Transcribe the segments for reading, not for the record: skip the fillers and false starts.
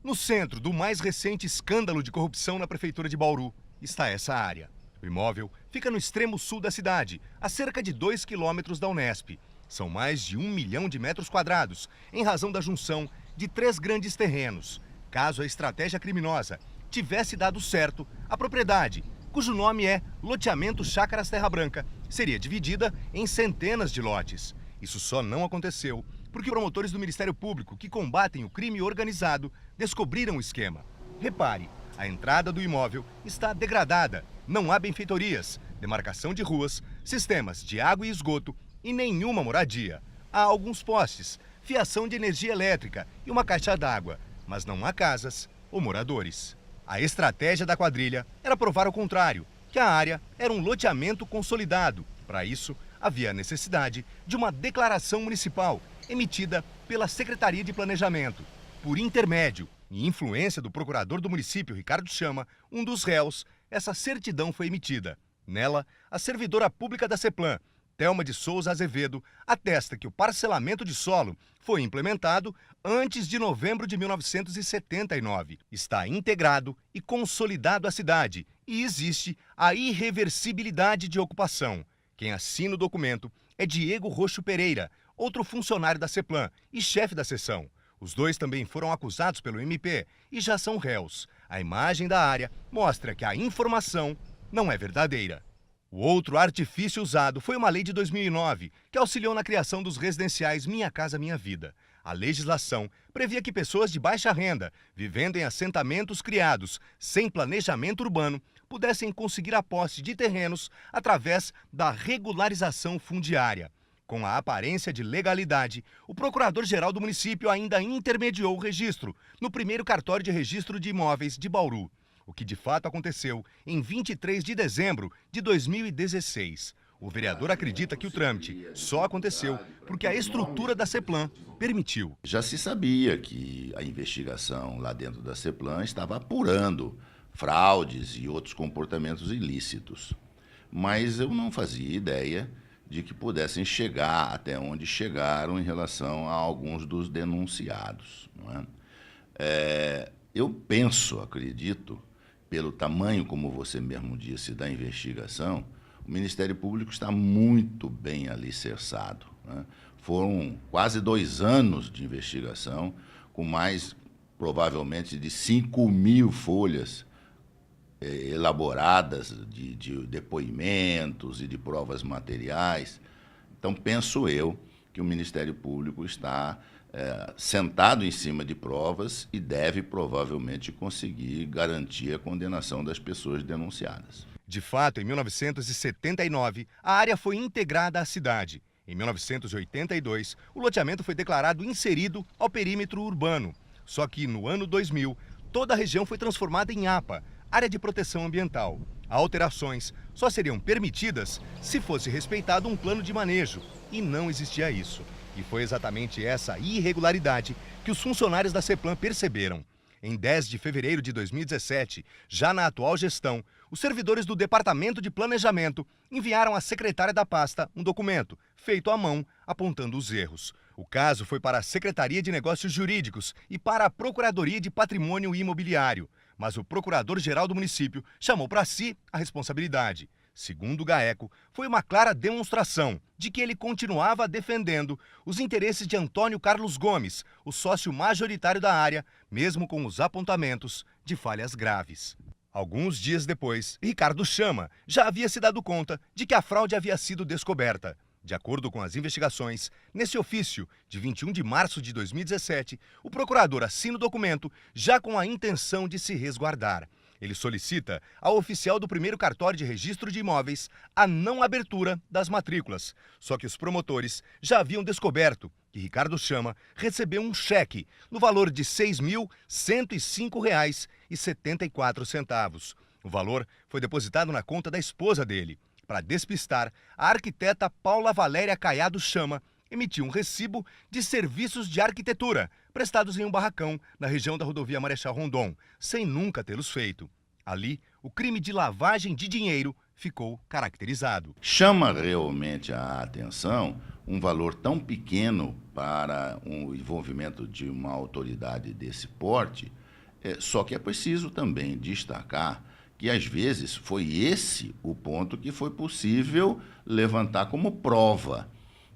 No centro do mais recente escândalo de corrupção na prefeitura de Bauru está essa área. O imóvel fica no extremo sul da cidade, a cerca de 2 quilômetros da Unesp. São mais de 1 milhão de metros quadrados, em razão da junção de 3 grandes terrenos. Caso a estratégia criminosa tivesse dado certo, a propriedade, cujo nome é Loteamento Chácaras Terra Branca, seria dividida em centenas de lotes. Isso só não aconteceu porque promotores do Ministério Público que combatem o crime organizado descobriram o esquema. Repare, a entrada do imóvel está degradada, não há benfeitorias, demarcação de ruas, sistemas de água e esgoto e nenhuma moradia. Há alguns postes, fiação de energia elétrica e uma caixa d'água, mas não há casas ou moradores. A estratégia da quadrilha era provar o contrário, que a área era um loteamento consolidado. Para isso, havia a necessidade de uma declaração municipal emitida pela Secretaria de Planejamento. Por intermédio e influência do procurador do município, Ricardo Chama, um dos réus, essa certidão foi emitida. Nela, a servidora pública da CEPLAN, Thelma de Souza Azevedo, atesta que o parcelamento de solo foi implementado antes de novembro de 1979. Está integrado e consolidado a cidade e existe a irreversibilidade de ocupação. Quem assina o documento é Diego Roxo Pereira, outro funcionário da CEPLAN e chefe da seção. Os dois também foram acusados pelo MP e já são réus. A imagem da área mostra que a informação não é verdadeira. O outro artifício usado foi uma lei de 2009, que auxiliou na criação dos residenciais Minha Casa Minha Vida. A legislação previa que pessoas de baixa renda, vivendo em assentamentos criados sem planejamento urbano, pudessem conseguir a posse de terrenos através da regularização fundiária. Com a aparência de legalidade, o procurador-geral do município ainda intermediou o registro no primeiro cartório de registro de imóveis de Bauru, o que de fato aconteceu em 23 de dezembro de 2016. O vereador acredita que o trâmite só aconteceu porque a estrutura da CEPLAN permitiu. Já se sabia que a investigação lá dentro da CEPLAN estava apurando fraudes e outros comportamentos ilícitos, mas eu não fazia ideia de que pudessem chegar até onde chegaram em relação a alguns dos denunciados. Não é? Eu penso, acredito, pelo tamanho, como você mesmo disse, da investigação, o Ministério Público está muito bem alicerçado, né? Foram quase 2 anos de investigação, com mais, provavelmente, de 5.000 folhas elaboradas de depoimentos e de provas materiais. Então, penso eu que o Ministério Público está sentado em cima de provas e deve provavelmente conseguir garantir a condenação das pessoas denunciadas. De fato, em 1979, a área foi integrada à cidade. Em 1982, o loteamento foi declarado inserido ao perímetro urbano. Só que, no ano 2000, toda a região foi transformada em APA, Área de Proteção Ambiental. Alterações só seriam permitidas se fosse respeitado um plano de manejo, e não existia isso. E foi exatamente essa irregularidade que os funcionários da CEPLAN perceberam. Em 10 de fevereiro de 2017, já na atual gestão, os servidores do Departamento de Planejamento enviaram à secretária da pasta um documento, feito à mão, apontando os erros. O caso foi para a Secretaria de Negócios Jurídicos e para a Procuradoria de Patrimônio Imobiliário, mas o procurador-geral do município chamou para si a responsabilidade. Segundo o GAECO, foi uma clara demonstração de que ele continuava defendendo os interesses de Antônio Carlos Gomes, o sócio majoritário da área, mesmo com os apontamentos de falhas graves. Alguns dias depois, Ricardo Chama já havia se dado conta de que a fraude havia sido descoberta. De acordo com as investigações, nesse ofício de 21 de março de 2017, o procurador assina o documento já com a intenção de se resguardar. Ele solicita ao oficial do primeiro cartório de registro de imóveis a não abertura das matrículas. Só que os promotores já haviam descoberto que Ricardo Chama recebeu um cheque no valor de R$ 6.105,74. O valor foi depositado na conta da esposa dele. Para despistar, a arquiteta Paula Valéria Caiado Chama emitiu um recibo de serviços de arquitetura prestados em um barracão na região da rodovia Marechal Rondon, sem nunca tê-los feito. Ali, o crime de lavagem de dinheiro ficou caracterizado. Chama realmente a atenção um valor tão pequeno para o envolvimento de uma autoridade desse porte, Só que é preciso também destacar que, às vezes, foi esse o ponto que foi possível levantar como prova.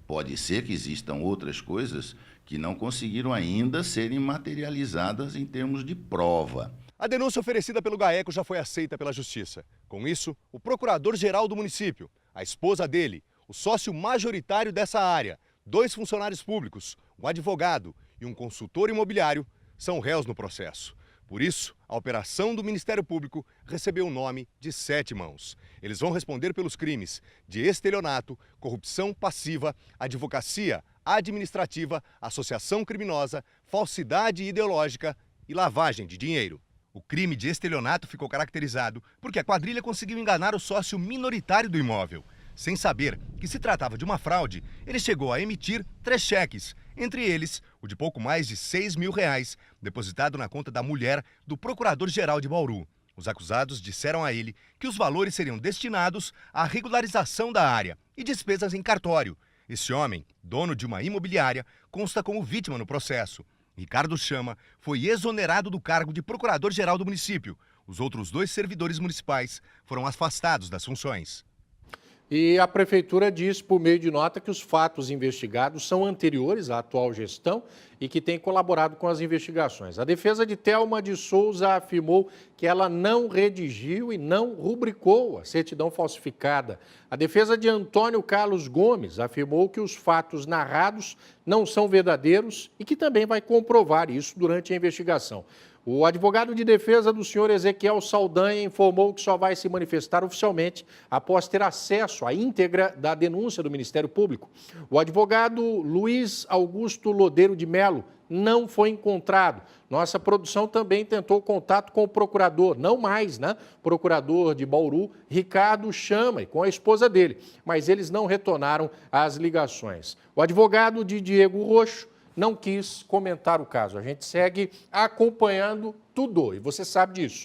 Pode ser que existam outras coisas que não conseguiram ainda serem materializadas em termos de prova. A denúncia oferecida pelo GAECO já foi aceita pela Justiça. Com isso, o procurador-geral do município, a esposa dele, o sócio majoritário dessa área, 2 funcionários públicos, um advogado e um consultor imobiliário são réus no processo. Por isso, a operação do Ministério Público recebeu o nome de 7 mãos. Eles vão responder pelos crimes de estelionato, corrupção passiva, advocacia administrativa, associação criminosa, falsidade ideológica e lavagem de dinheiro. O crime de estelionato ficou caracterizado porque a quadrilha conseguiu enganar o sócio minoritário do imóvel. Sem saber que se tratava de uma fraude, ele chegou a emitir 3 cheques, entre eles o de pouco mais de R$6 mil, depositado na conta da mulher do procurador-geral de Bauru. Os acusados disseram a ele que os valores seriam destinados à regularização da área e despesas em cartório. Esse homem, dono de uma imobiliária, consta como vítima no processo. Ricardo Chama foi exonerado do cargo de procurador-geral do município. Os outros 2 servidores municipais foram afastados das funções. E a Prefeitura diz, por meio de nota, que os fatos investigados são anteriores à atual gestão e que tem colaborado com as investigações. A defesa de Thelma de Souza afirmou que ela não redigiu e não rubricou a certidão falsificada. A defesa de Antônio Carlos Gomes afirmou que os fatos narrados não são verdadeiros e que também vai comprovar isso durante a investigação. O advogado de defesa do senhor Ezequiel Saldanha informou que só vai se manifestar oficialmente após ter acesso à íntegra da denúncia do Ministério Público. O advogado Luiz Augusto Lodeiro de Melo não foi encontrado. Nossa produção também tentou contato com o procurador, não mais, né? Procurador de Bauru, Ricardo Chama, e com a esposa dele, mas eles não retornaram às ligações. O advogado de Diego Roxo não quis comentar o caso. A gente segue acompanhando tudo e você sabe disso.